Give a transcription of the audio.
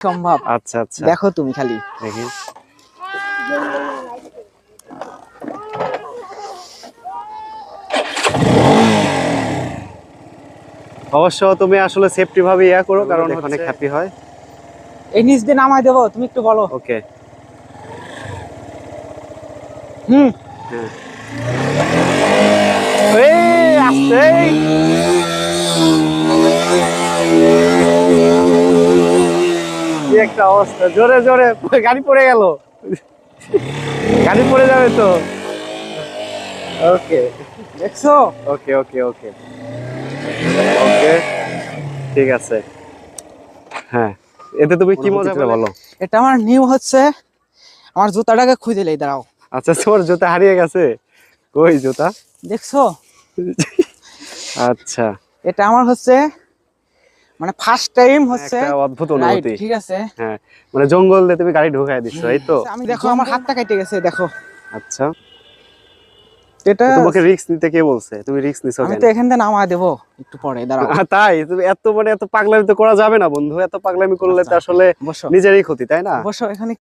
সম্ভব। আচ্ছা আচ্ছা, দেখো তুমি খালি দেখি। অবশ্য তুমি আসলে সেফটি ভাবে ইয়া করো, কারণ অনেক হ্যাপি হয়। এই নিচ দিয়ে নামাই দেবো, তুমি একটু বলো। ওকে। হুম, হ্যাঁ, এই আস্তে, কি একটা অবস্থা, জোরে জোরে গাড়ি পড়ে গেল, গাড়ি পড়ে যাবে তো। ওকে দেখছো? ওকে ওকে ওকে ওকে, ঠিক আছে। হ্যাঁ, এতে তুমি কি মজা পেলে বলো। এটা আমার নিউ হচ্ছে, আমার জুতাটাকে খুঁজে লেই, দাঁড়াও। আচ্ছা, তোমার জুতা হারিয়ে গেছে, কই জুতা? দেখছো? আচ্ছা, এটা আমার হচ্ছে মানে ফার্স্ট টাইম হচ্ছে একটা অদ্ভুত রাইড, অনুভূতি। ঠিক আছে? হ্যাঁ, মানে জঙ্গল দিয়ে তুমি গাড়ি ঢুকাই দিচ্ছ, এই তো। আমি দেখো আমার হাতটা কেটে গেছে, দেখো। আচ্ছা, এটা তোমাকে রিস্ক নিতে কে বলছে? তুমি রিস্ক নিছো আমি কেন? তো এখান থেকে নামায় দেবো একটু পরে, দাঁড়াও। তাই? তুমি এত মানে এত পাগলামি তো করা যাবে না বন্ধু, এত পাগলামি করলে তো আসলে বসো নিজেরই ক্ষতি, তাই না? বসো এখানে।